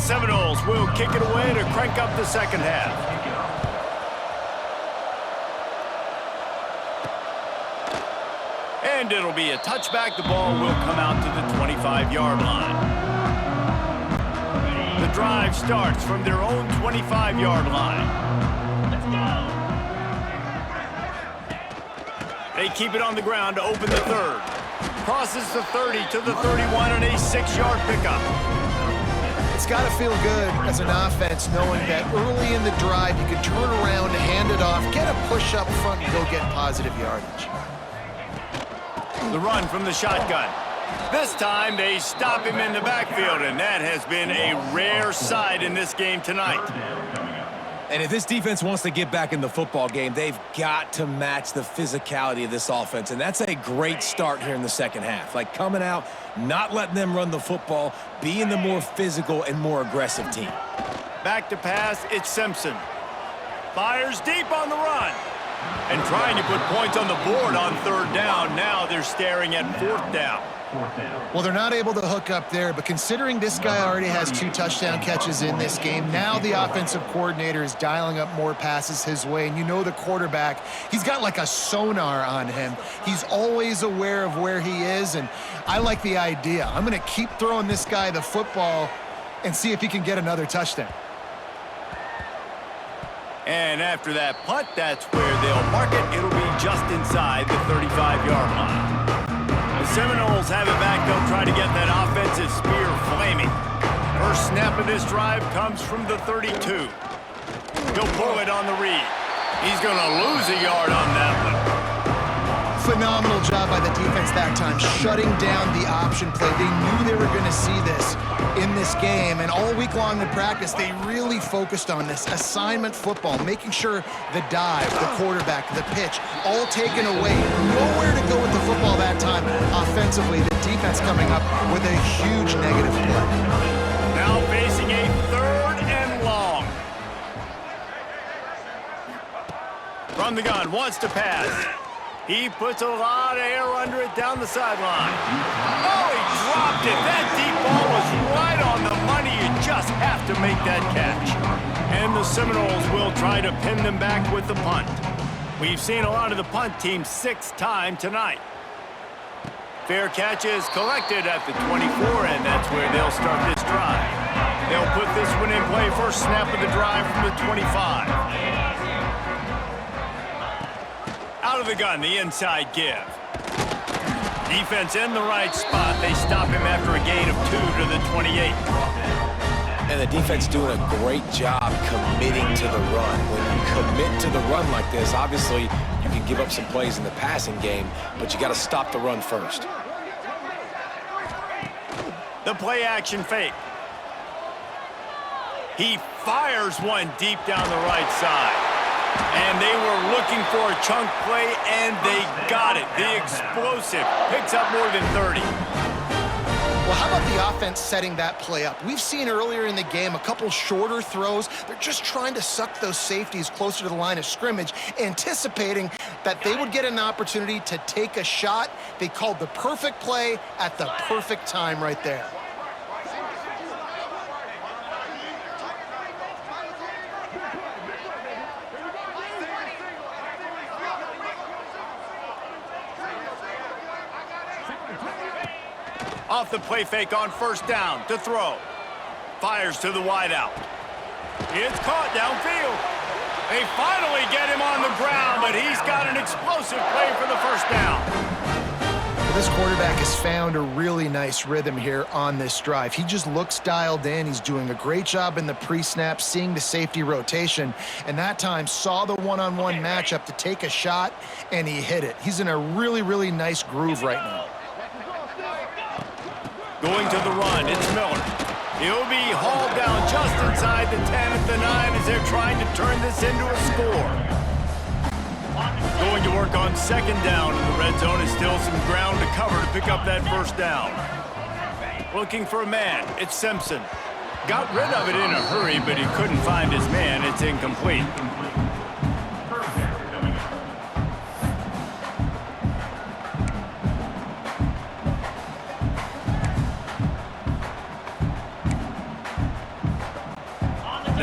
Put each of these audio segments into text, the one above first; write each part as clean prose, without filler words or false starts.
Seminoles will kick it away to crank up the second half. And it'll be a touchback. The ball will come out to the 25-yard line. The drive starts from their own 25-yard line. Let's go. They keep it on the ground to open the third. Crosses the 30 to the 31 and a 6-yard pickup. It's got to feel good as an offense knowing that early in the drive you can turn around, hand it off, get a push up front, and go get positive yardage. The run from the shotgun. This time they stop him in the backfield, and that has been a rare sight in this game tonight. And if this defense wants to get back in the football game, they've got to match the physicality of this offense. And that's a great start here in the second half. Like coming out, not letting them run the football, being the more physical and more aggressive team. Back to pass, it's Simpson. Fires deep on the run. And trying to put points on the board on third down. Now they're staring at fourth down. Well, they're not able to hook up there, but considering this guy already has 2 touchdown catches in this game, now the offensive coordinator is dialing up more passes his way. And you know the quarterback, he's got like a sonar on him. He's always aware of where he is, and I like the idea. I'm going to keep throwing this guy the football and see if he can get another touchdown. And after that punt, that's where they'll mark it. It'll be just inside the 35-yard line. The Seminoles have it back. They'll try to get that offensive spear flaming. First snap of this drive comes from the 32. He'll pull it on the read. He's going to lose a yard on that one. Phenomenal job by the defense that time, shutting down the option play. They knew they were going to see this in this game, and all week long in practice, they really focused on this assignment football, making sure the dive, the quarterback, the pitch, all taken away. Nowhere to go with the football that time. Offensively, the defense coming up with a huge negative play. Now facing a third and long. From the gun, wants to pass. He puts a lot of air under it down the sideline. Oh, he dropped it. That deep ball was right on the money. You just have to make that catch. And the Seminoles will try to pin them back with the punt. We've seen a lot of the punt team 6 times tonight. Fair catch is collected at the 24, and that's where they'll start this drive. They'll put this one in play first snap of the drive from the 25. Out of the gun, the inside give. Defense in the right spot. They stop him after a gain of 2 to the 28. And the defense doing a great job committing to the run. When you commit to the run like this, obviously you can give up some plays in the passing game, but you got to stop the run first. The play action fake. He fires one deep down the right side. And they were looking for a chunk play, and they got it. The explosive picks up more than 30. Well, how about the offense setting that play up? We've seen earlier in the game a couple shorter throws. They're just trying to suck those safeties closer to the line of scrimmage, anticipating that they would get an opportunity to take a shot. They called the perfect play at the perfect time right there. Off the play fake on first down to throw. Fires to the wideout. It's caught downfield. They finally get him on the ground, but he's got an explosive play for the first down. Well, this quarterback has found a really nice rhythm here on this drive. He just looks dialed in. He's doing a great job in the pre-snap, seeing the safety rotation, and that time saw the one-on-one matchup to take a shot, and he hit it. He's in a really, really nice groove right now. Going to the run, it's Miller. He'll be hauled down just inside the 10 at the 9 as they're trying to turn this into a score. Going to work on second down in the red zone. Is still some ground to cover to pick up that first down. Looking for a man, it's Simpson. Got rid of it in a hurry, but he couldn't find his man. It's incomplete.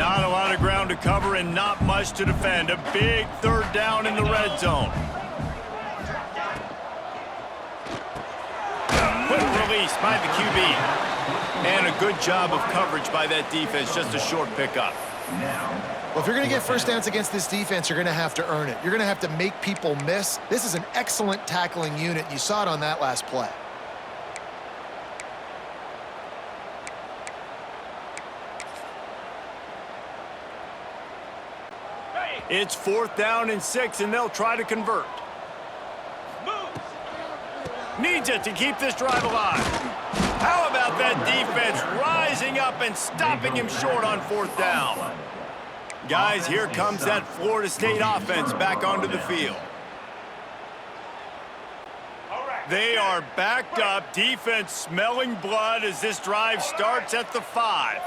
Not a lot of ground to cover and not much to defend. A big third down in the red zone. Quick release by the QB. And a good job of coverage by that defense. Just a short pickup. Well, if you're going to get first downs against this defense, you're going to have to earn it. You're going to have to make people miss. This is an excellent tackling unit. You saw it on that last play. It's 4th down and 6, and they'll try to convert. Needs it to keep this drive alive. How about that defense rising up and stopping him short on 4th down? Guys, here comes that Florida State offense back onto the field. They are backed up. Defense smelling blood as this drive starts at the 5.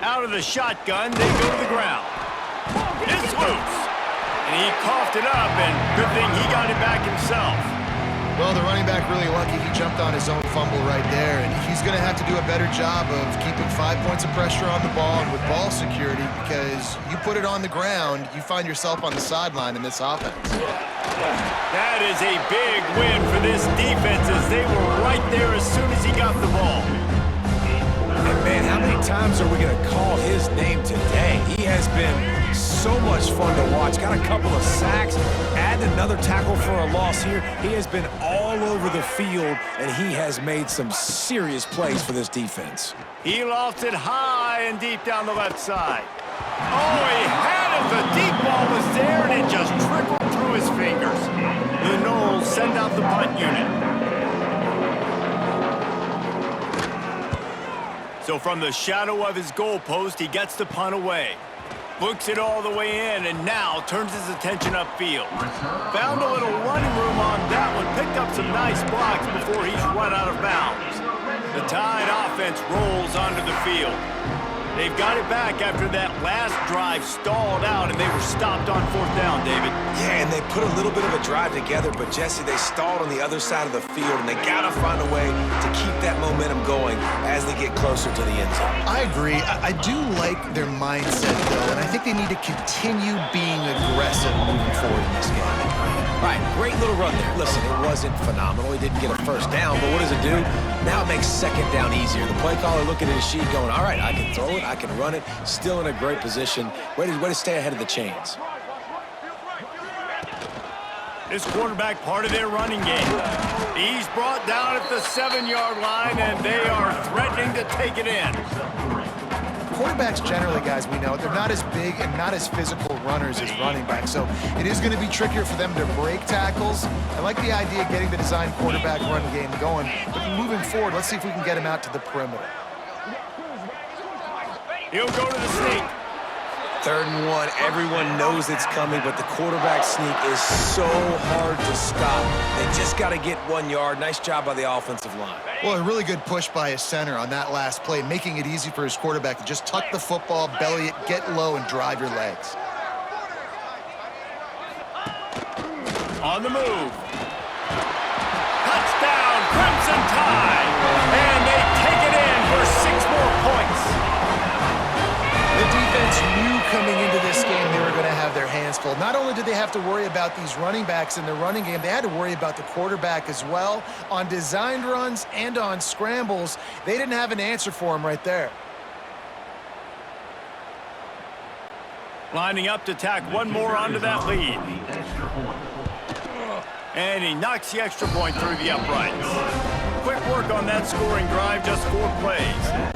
Out of the shotgun, they go to the ground. It's loose. And he coughed it up, and good thing he got it back himself. Well, the running back really lucky. He jumped on his own fumble right there, and he's going to have to do a better job of keeping 5 points of pressure on the ball and with ball security, because you put it on the ground, you find yourself on the sideline in this offense. That is a big win for this defense as they were right there as soon as he got the ball. And man, how many times are we going to call his name today? He has been so much fun to watch. Got a couple of sacks, add another tackle for a loss here. He has been all over the field, and he has made some serious plays for this defense. He lofts it high and deep down the left side. Oh, he had it. The deep ball was there, and it just trickled through his fingers. The Noles send out the punt unit. So from the shadow of his goalpost, he gets the punt away. Looks it all the way in, and now turns his attention upfield. Found a little running room on that one. Picked up some nice blocks before he's run out of bounds. The Tide offense rolls onto the field. They've got it back after that last drive stalled out, and they were stopped on 4th down, David. Yeah, and they put a little bit of a drive together, but Jesse, they stalled on the other side of the field, and they got to find a way to keep that momentum going as they get closer to the end zone. I agree. I do like their mindset, though, and I think they need to continue being aggressive moving forward in this game. All right, great little run there. Listen, it wasn't phenomenal. He didn't get a first down, but what does it do? Now it makes 2nd down easier. The play caller looking at his sheet going, all right, I can throw it, I can run it. Still in a great position. Way to stay ahead of the chains. This quarterback part of their running game. He's brought down at the 7-yard line, and they are threatening to take it in. Quarterbacks generally, guys, we know, they're not as big and not as physical runners as running backs, so it is going to be trickier for them to break tackles. I like the idea of getting the design quarterback run game going, but moving forward, let's see if we can get him out to the perimeter. He'll go to the sneak. 3rd and 1, everyone knows it's coming, but the quarterback sneak is so hard to stop. They just got to get 1 yard. Nice job by the offensive line. Well, a really good push by his center on that last play, making it easy for his quarterback to just tuck the football, belly it, get low, and drive your legs. On the move. Touchdown, Crimson Tide. And they take it in for 6 more points. The defense knew coming into this game they were going to have their hands full. Not only did they have to worry about these running backs in the running game, they had to worry about the quarterback as well. On designed runs and on scrambles, they didn't have an answer for him right there. Lining up to tack one more onto that lead. And he knocks the extra point through the uprights. Quick work on that scoring drive, just 4 plays.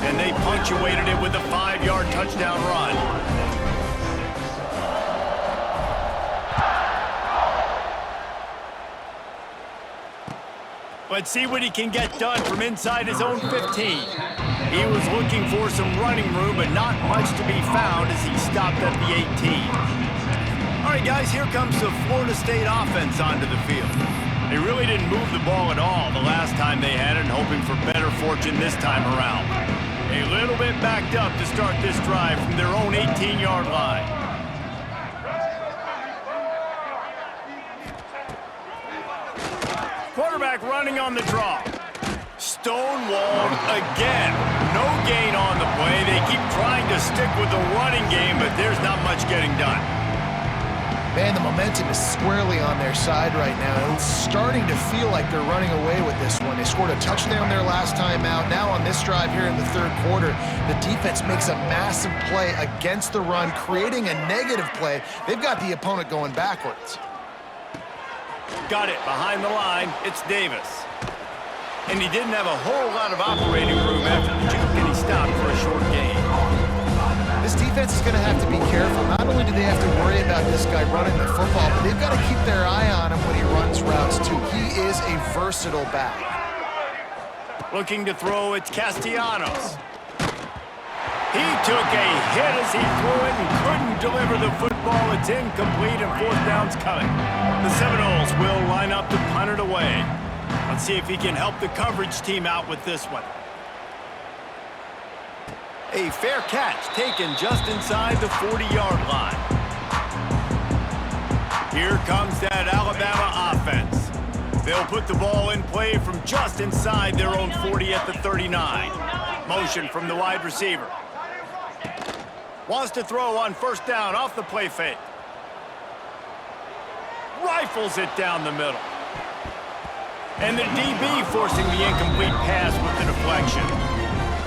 And they punctuated it with a 5-yard touchdown run. Let's see what he can get done from inside his own 15. He was looking for some running room, but not much to be found as he stopped at the 18. All right, guys, here comes the Florida State offense onto the field. They really didn't move the ball at all the last time they had it, hoping for better fortune this time around. A little bit backed up to start this drive from their own 18-yard line. Quarterback running on the draw. stonewalled again. No gain on the play. They keep trying to stick with the running game, but there's not much getting done. Man, the momentum is squarely on their side right now. It's starting to feel like they're running away with this one. They scored a touchdown their last time out. Now on this drive here in the third quarter, the defense makes a massive play against the run, creating a negative play. They've got the opponent going backwards. Got it behind the line. It's Davis. And he didn't have a whole lot of operating room after the juke, and he stopped for a short gain. This defense is going to have to be careful. Not only do they have to worry about this guy running the football, but they've got to keep their eye on him when he runs routes too. He is a versatile back. Looking to throw, it's Castellanos. He took a hit as he threw it and couldn't deliver the football. It's incomplete and fourth down's coming. The Seminoles will line up to punt it away. Let's see if he can help the coverage team out with this one. A fair catch taken just inside the 40-yard line. Here comes that Alabama offense. They'll put the ball in play from just inside their own 40 at the 39. Motion from the wide receiver. Wants to throw on first down off the play fake. Rifles it down the middle. And the DB forcing the incomplete pass with the deflection.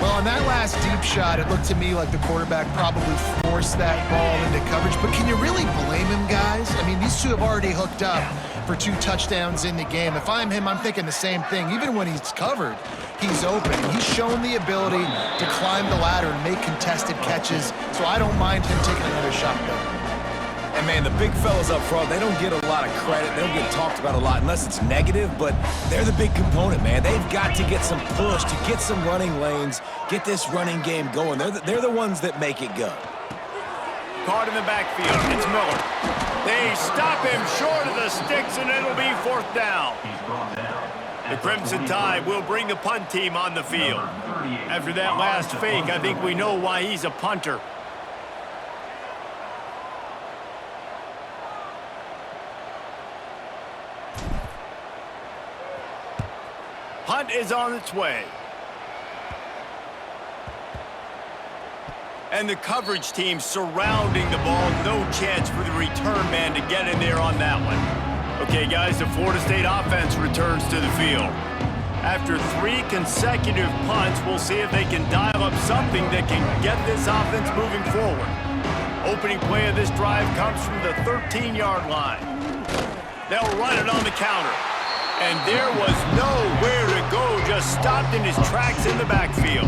Well, on that last deep shot, it looked to me like the quarterback probably forced that ball into coverage. But can you really blame him, guys? I mean, these two have already hooked up for 2 touchdowns in the game. If I'm him, I'm thinking the same thing. Even when he's covered, he's open. He's shown the ability to climb the ladder and make contested catches, so I don't mind him taking another shot there. And, man, the big fellas up front, they don't get a lot of credit. They don't get talked about a lot unless it's negative, but they're the big component, man. They've got to get some push, to get some running lanes, get this running game going. They're the ones that make it go. Caught in the backfield. It's Miller. They stop him short of the sticks, and it'll be fourth down. The Crimson Tide will bring the punt team on the field. After that last fake, I think we know why he's a punter. Punt is on its way. And the coverage team surrounding the ball. No chance for the return man to get in there on that one. Okay, guys, the Florida State offense returns to the field. After 3 consecutive punts, we'll see if they can dial up something that can get this offense moving forward. Opening play of this drive comes from the 13-yard line. They'll run it on the counter. And there was nowhere to go, just stopped in his tracks in the backfield.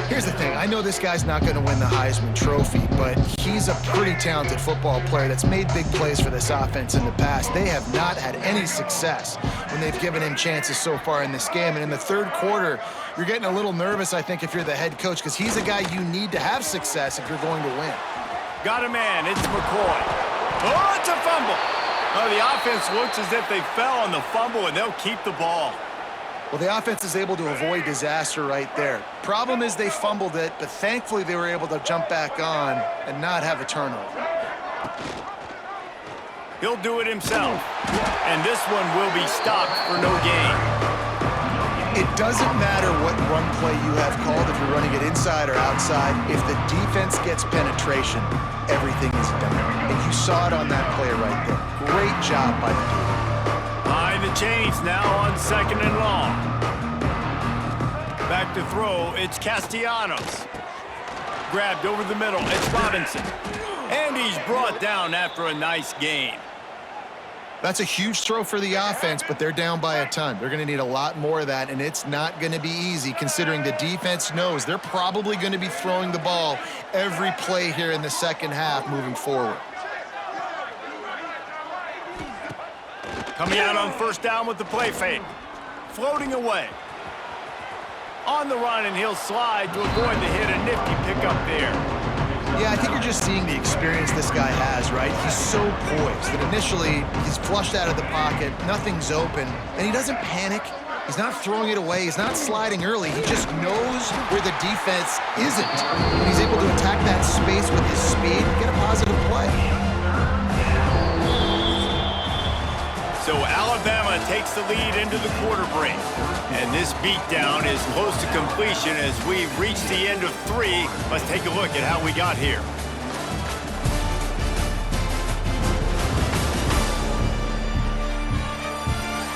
Here's the thing. I know this guy's not going to win the Heisman Trophy, but he's a pretty talented football player that's made big plays for this offense in the past. They have not had any success when they've given him chances so far in this game. And in the third quarter, you're getting a little nervous, I think, if you're the head coach, because he's a guy you need to have success if you're going to win. Got a man. It's McCoy. Oh, it's a fumble. Oh, the offense looks as if they fell on the fumble, and they'll keep the ball. Well, the offense is able to avoid disaster right there. Problem is they fumbled it, but thankfully they were able to jump back on and not have a turnover. He'll do it himself, and this one will be stopped for no gain. It doesn't matter what run play you have called, if you're running it inside or outside. If the defense gets penetration, everything is done. And you saw it on that play right there. Great job by the defense. Behind the chains now on 2nd and long. Back to throw, it's Castellanos. Grabbed over the middle, it's Robinson. And he's brought down after a nice gain. That's a huge throw for the offense, but they're down by a ton. They're going to need a lot more of that, and it's not going to be easy considering the defense knows they're probably going to be throwing the ball every play here in the second half moving forward. Coming out on first down with the play fake. Floating away. On the run, and he'll slide to avoid the hit. A nifty pickup there. Yeah, I think you're just seeing the experience this guy has, right? He's so poised that initially he's flushed out of the pocket, nothing's open, and he doesn't panic. He's not throwing it away. He's not sliding early. He just knows where the defense isn't. And he's able to attack that space with his speed and get a positive play. So Alabama Alabama takes the lead into the quarter break. And this beatdown is close to completion as we've reached the end of 3. Let's take a look at how we got here.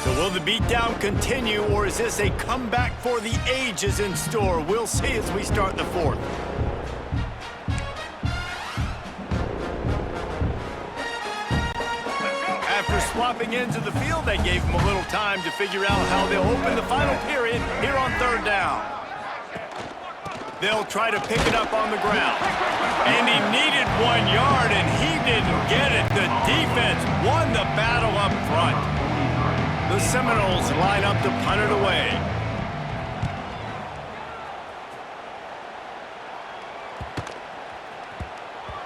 So will the beatdown continue, or is this a comeback for the ages in store? We'll see as we start the 4th. After swapping ends of the field, they gave them a little time to figure out how they'll open the final period here on 3rd down. They'll try to pick it up on the ground. And he needed 1 yard, and he didn't get it. The defense won the battle up front. The Seminoles line up to punt it away.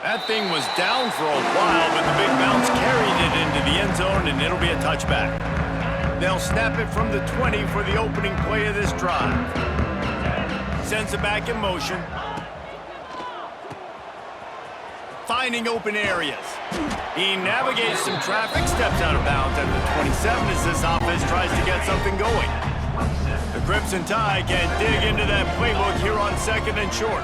That thing was down for a while, but the big bounce carried it into the end zone, and it'll be a touchback. They'll snap it from the 20 for the opening play of this drive. Sends it back in motion. Finding open areas. He navigates some traffic, steps out of bounds at the 27 as this offense tries to get something going. The Crimson Tide can dig into that playbook here on 2nd and short.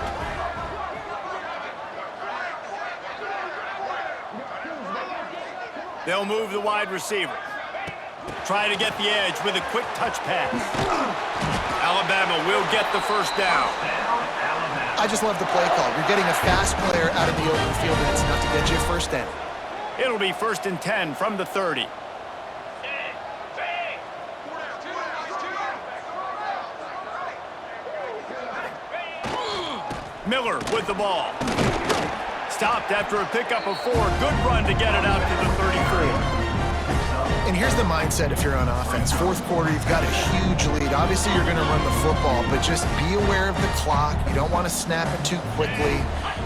They'll move the wide receiver. Try to get the edge with a quick touch pass. Alabama will get the 1st down. I just love the play call. You're getting a fast player out of the open field, and it's enough to get you a 1st down. It'll be 1st and 10 from the 30. Miller with the ball. Stopped after a pickup of 4. Good run to get it out to the 34. And here's the mindset if you're on offense. 4th quarter, you've got a huge lead. Obviously, you're going to run the football, but just be aware of the clock. You don't want to snap it too quickly.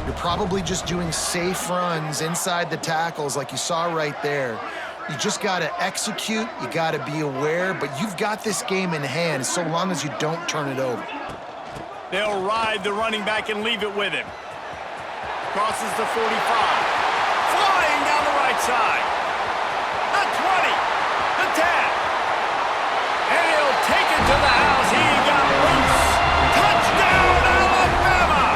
You're probably just doing safe runs inside the tackles like you saw right there. You just got to execute. You got to be aware, but you've got this game in hand so long as you don't turn it over. They'll ride the running back and leave it with him. Crosses the 45. Flying down the right side. The 20. The 10. And he'll take it to the house. He got loose. Touchdown, Alabama!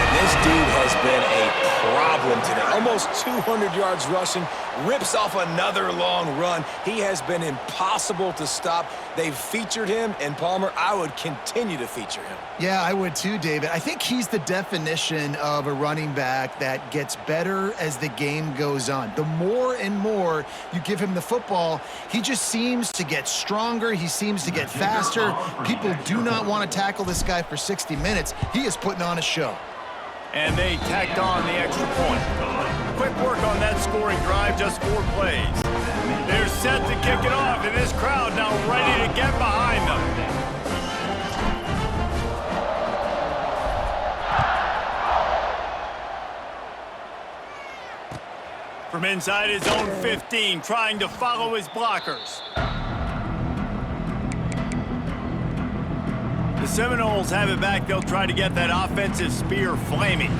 And this dude has been a problem today. Almost 200 yards rushing. Rips off another long run. He has been impossible to stop. They've featured him, and Palmer, I would continue to feature him. Yeah, I would too, David. I think he's the definition of a running back that gets better as the game goes on. The more and more you give him the football, he just seems to get stronger. He seems to get faster. People do not want to tackle this guy for 60 minutes. He is putting on a show. And they tacked on the extra point. Quick work on that scoring drive, just 4 plays. They're set to kick it off, and this crowd now ready to get behind them. From inside his own 15, trying to follow his blockers. The Seminoles have it back. They'll try to get that offensive spear flaming.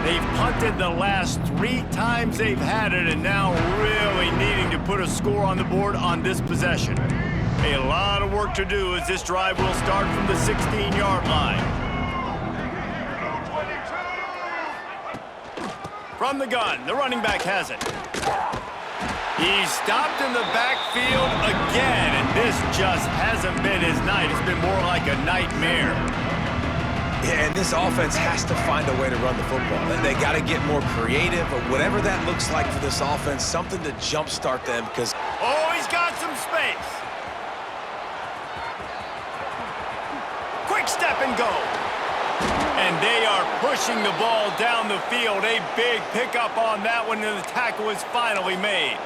They've punted the last 3 times they've had it, and now really needing to put a score on the board on this possession. A lot of work to do as this drive will start from the 16-yard line. From the gun, the running back has it. He's stopped in the backfield again, and this just hasn't been his night. It's been more like a nightmare. Yeah, and this offense has to find a way to run the football. They got to get more creative, or whatever that looks like for this offense, something to jumpstart them, because... Oh, he's got some space. Quick step and go. And they are pushing the ball down the field. A big pickup on that one, and the tackle is finally made.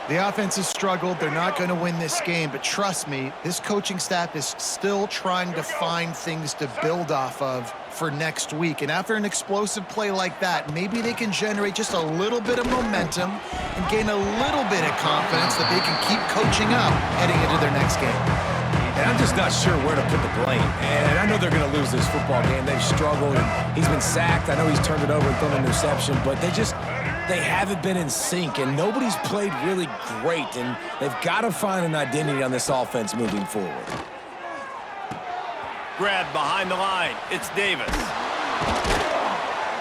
The offense has struggled. They're not going to win this game, but trust me, this coaching staff is still trying to find things to build off of for next week. And after an explosive play like that, maybe they can generate just a little bit of momentum and gain a little bit of confidence that they can keep coaching up heading into their next game. And I'm just not sure where to put the blame. And I know they're going to lose this football game. They've struggled, and he's been sacked. I know he's turned it over and thrown an interception, but They haven't been in sync, and nobody's played really great, and they've got to find an identity on this offense moving forward. Grab behind the line. It's Davis.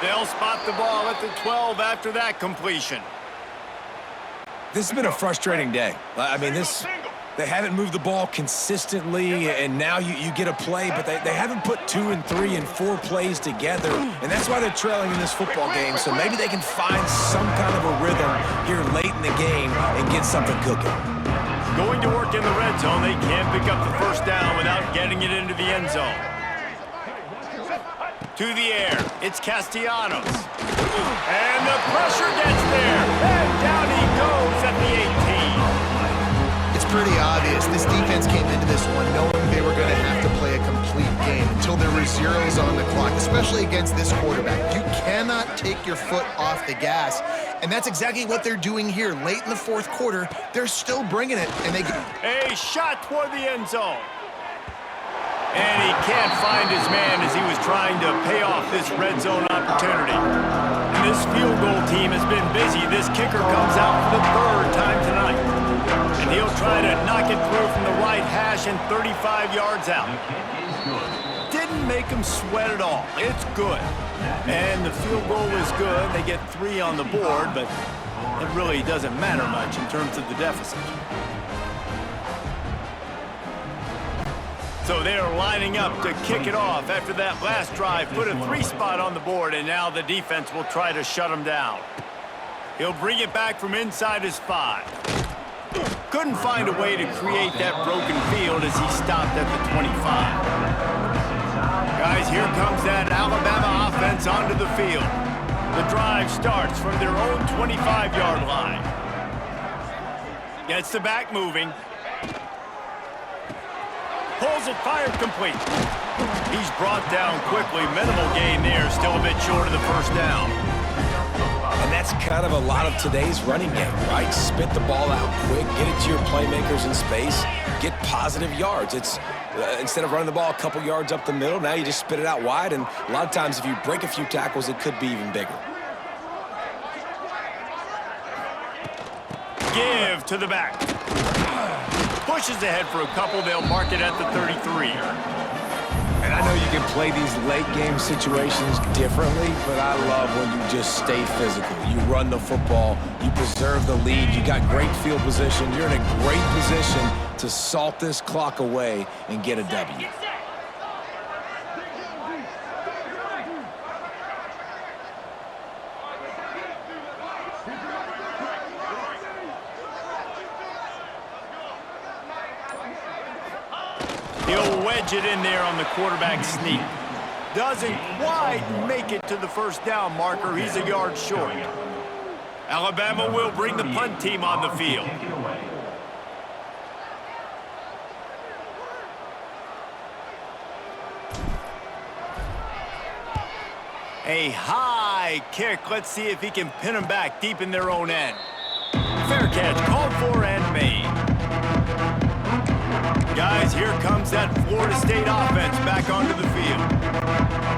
They'll spot the ball at the 12 after that completion. This has been a frustrating day. I mean, they haven't moved the ball consistently, and now you get a play, but they haven't put 2 and 3 and 4 plays together, and that's why they're trailing in this football game. So maybe they can find some kind of a rhythm here late in the game and get something cooking. Going to work in the red zone, they can't pick up the first down without getting it into the end zone. To the air, it's Castellanos. And the pressure gets there. And down he goes at the 18. It's pretty obvious. This defense came into this one knowing they were going to have to play a complete game until there were zeros on the clock, especially against this quarterback. You cannot take your foot off the gas, and that's exactly what they're doing here. Late in the fourth quarter, they're still bringing it, and they get a shot toward the end zone. And he can't find his man as he was trying to pay off this red zone opportunity. And this field goal team has been busy. This kicker comes out for the 3rd time tonight. And he'll try to knock it through from the right hash and 35 yards out. Didn't make him sweat at all. It's good. And the field goal is good. They get 3 on the board, but it really doesn't matter much in terms of the deficit. So they are lining up to kick it off after that last drive. Put a 3 spot on the board, and now the defense will try to shut him down. He'll bring it back from inside his 5. Couldn't find a way to create that broken field as he stopped at the 25. Guys, here comes that Alabama offense onto the field. The drive starts from their own 25-yard line. Gets the back moving. Pulls it, fired complete. He's brought down quickly. Minimal gain there, still a bit short of the first down. And that's kind of a lot of today's running game, right? Spit the ball out quick, get it to your playmakers in space, get positive yards. It's instead of running the ball a couple yards up the middle, now you just spit it out wide, and a lot of times if you break a few tackles, it could be even bigger. Give to the back. Pushes ahead for a couple. They'll mark it at the 33. And I know you can play these late game situations differently, but I love when you just stay physical. You run the football, you preserve the lead, you got great field position, you're in a great position to salt this clock away and get a W. He'll wedge it in there on the quarterback sneak. Doesn't quite make it to the first down marker. He's a yard short. Alabama will bring the punt team on the field. A high kick. Let's see if he can pin them back deep in their own end. Fair catch, called for and made. Guys, here comes that Florida State offense back onto the field.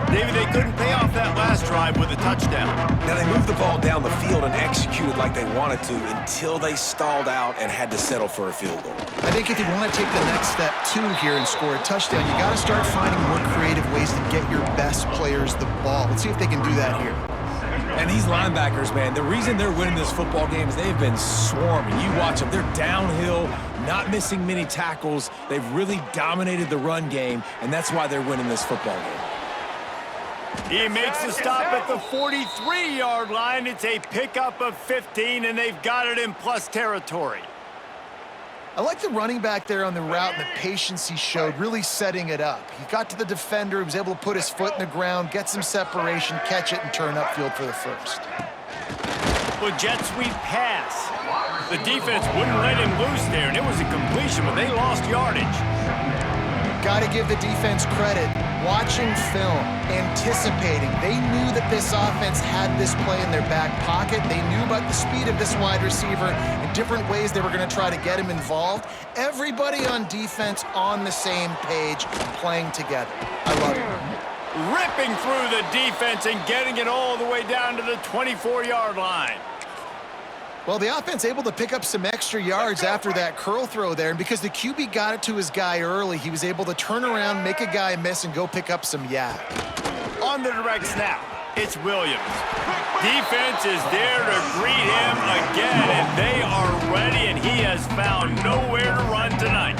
David, they couldn't pay off that last drive with a touchdown. Now, they moved the ball down the field and executed like they wanted to until they stalled out and had to settle for a field goal. I think if you want to take the next step, too, here and score a touchdown, you got to start finding more creative ways to get your best players the ball. Let's see if they can do that here. And these linebackers, man, the reason they're winning this football game is they've been swarming. You watch them. They're downhill, not missing many tackles. They've really dominated the run game, and that's why they're winning this football game. He makes the stop at the 43-yard line. It's a pickup of 15, and they've got it in plus territory. I like the running back there on the route and the patience he showed, really setting it up. He got to the defender, he was able to put his foot in the ground, get some separation, catch it, and turn upfield for the first. Well, jet sweep pass. The defense wouldn't let him loose there, and it was a completion, but they lost yardage. Got to give the defense credit. Watching film, anticipating. They knew that this offense had this play in their back pocket. They knew about the speed of this wide receiver and different ways they were going to try to get him involved. Everybody on defense on the same page, playing together. I love it. Ripping through the defense and getting it all the way down to the 24-yard line. Well, the offense able to pick up some extra yards after that curl throw there, and because the QB got it to his guy early, he was able to turn around, make a guy miss, and go pick up some yak. On the direct snap, it's Williams. Defense is there to greet him again, and they are ready, and he has found nowhere to run tonight.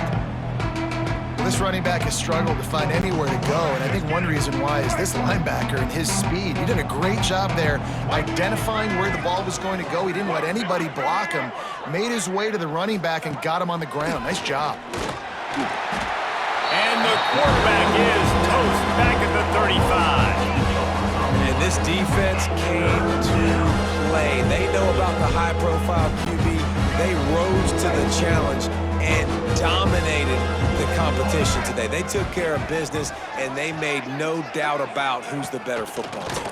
This running back has struggled to find anywhere to go, and I think one reason why is this linebacker and his speed. He did a great job there identifying where the ball was going to go. He didn't let anybody block him, made his way to the running back and got him on the ground. Nice job. And the quarterback is toast back at the 35. And this defense came to play. They know about the high-profile QB. They rose to the challenge and dominated the competition today. They took care of business, and they made no doubt about who's the better football team.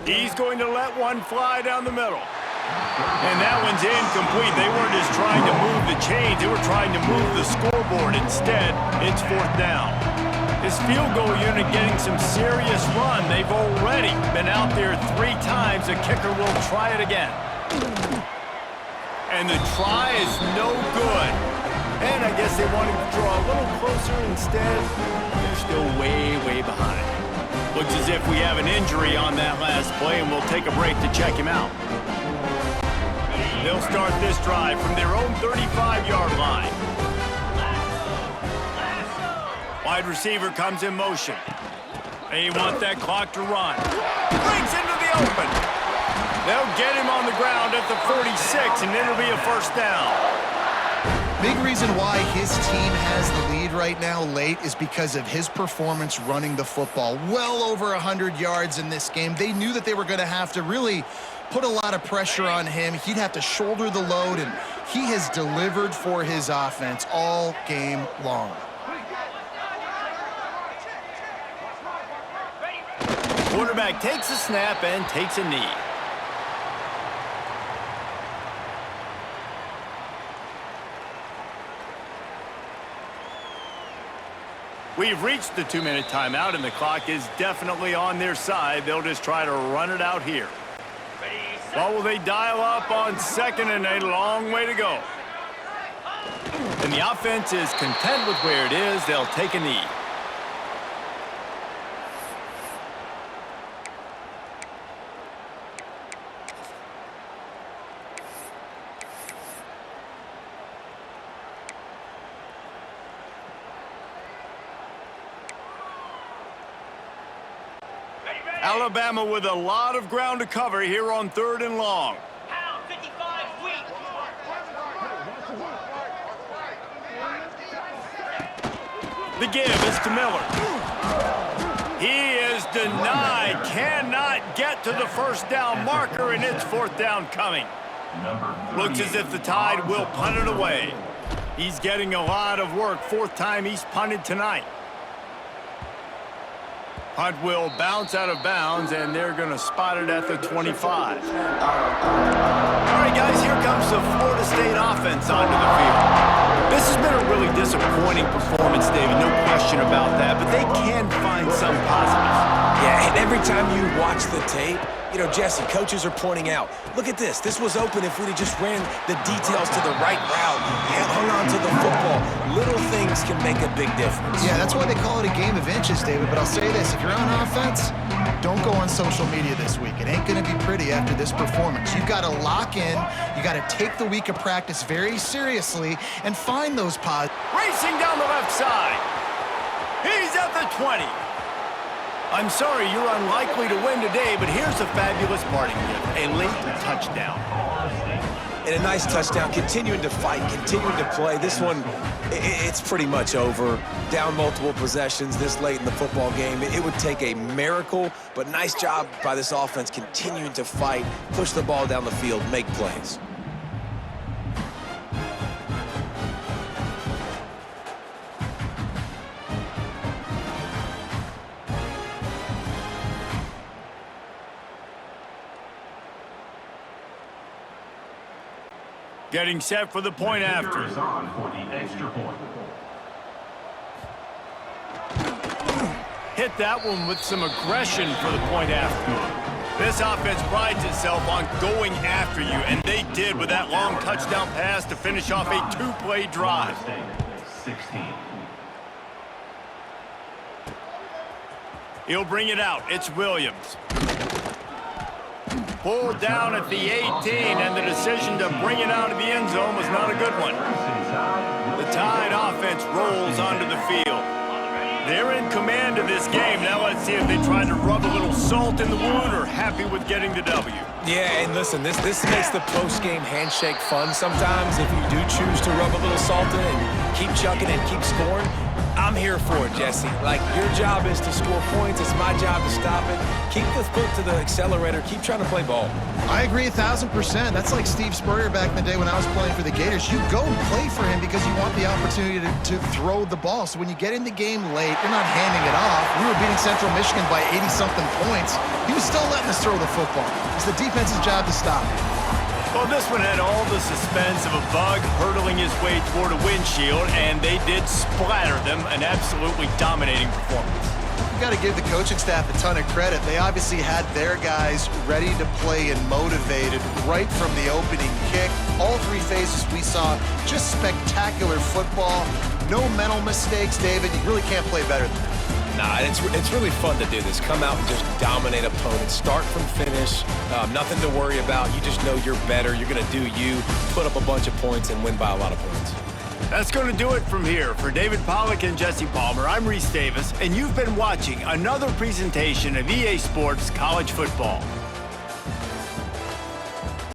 He's going to let one fly down the middle. And that one's incomplete. They weren't just trying to move the chains. They were trying to move the scoreboard. Instead, it's 4th down. This field goal unit getting some serious run. They've already been out there 3 times. The kicker will try it again. And the try is no good. And I guess they wanted to draw a little closer. Instead, they're still way, way behind. Looks as if we have an injury on that last play, and we'll take a break to check him out. They'll start this drive from their own 35-yard line. Wide receiver comes in motion. They want that clock to run. Breaks into the open. They'll get him on the ground at the 46, and it'll be a 1st down. Big reason why his team has the lead right now late is because of his performance running the football. Well over 100 yards in this game. They knew that they were going to have to really put a lot of pressure on him. He'd have to shoulder the load, and he has delivered for his offense all game long. Quarterback takes a snap and takes a knee. We've reached the 2-minute timeout, and the clock is definitely on their side. They'll just try to run it out here. Well, will they dial up on 2nd and a long way to go? And the offense is content with where it is. They'll take a knee. Alabama with a lot of ground to cover here on 3rd and long. The give is to Miller. He is denied, cannot get to the 1st down marker, and it's 4th down coming. Looks as if the Tide will punt it away. He's getting a lot of work. 4th time he's punted tonight. Punt will bounce out of bounds, and they're going to spot it at the 25. All right, guys, here comes the Florida State offense onto the field. This has been a really disappointing performance, David, no question about that, but they can find some positives. Yeah, and every time you watch the tape, you know, Jesse, coaches are pointing out, look at this. This was open if we'd have just ran the details to the right route, hung on to the football. Little things can make a big difference. Yeah, that's why they call it a game of inches, David. But I'll say this, if you're on offense, don't go on social media this week. It ain't going to be pretty after this performance. You've got to lock in. You got to take the week of practice very seriously and find those positives. Racing down the left side. He's at the 20. I'm sorry, you're unlikely to win today, but here's a fabulous parting gift, a late touchdown. And a nice touchdown, continuing to fight, continuing to play. This one, it's pretty much over. Down multiple possessions this late in the football game. It would take a miracle, but nice job by this offense continuing to fight, push the ball down the field, make plays. Getting set for the point after. Hit that one with some aggression for the point after. This offense prides itself on going after you, and they did with that long touchdown pass to finish off a two-play drive. 16. He'll bring it out. It's Williams. Pulled down at the 18, and the decision to bring it out of the end zone was not a good one. The Tide offense rolls onto the field. They're in command of this game. Now let's see if they try to rub a little salt in the wound or happy with getting the W. Yeah, and listen, this makes the post-game handshake fun sometimes. If you do choose to rub a little salt in and keep chucking and keep scoring, I'm here for it, Jesse. Like, your job is to score points. It's my job to stop it. Keep the foot to the accelerator. Keep trying to play ball. I agree 1,000%. That's like Steve Spurrier back in the day when I was playing for the Gators. You go and play for him because you want the opportunity to throw the ball. So when you get in the game late, you're not handing it off. We were beating Central Michigan by 80-something points. He was still letting us throw the football. It's the defense's job to stop it. Well, this one had all the suspense of a bug hurtling his way toward a windshield, and they did splatter them. An absolutely dominating performance. You got to give the coaching staff a ton of credit. They obviously had their guys ready to play and motivated right from the opening kick. All three phases we saw just spectacular football. No mental mistakes, David. You really can't play better than that. Nah, it's really fun to do this. Come out and just dominate opponents. Start from finish. Nothing to worry about. You just know you're better. You're going to do you, put up a bunch of points, and win by a lot of points. That's going to do it from here. For David Pollack and Jesse Palmer, I'm Reese Davis, and you've been watching another presentation of EA Sports College Football.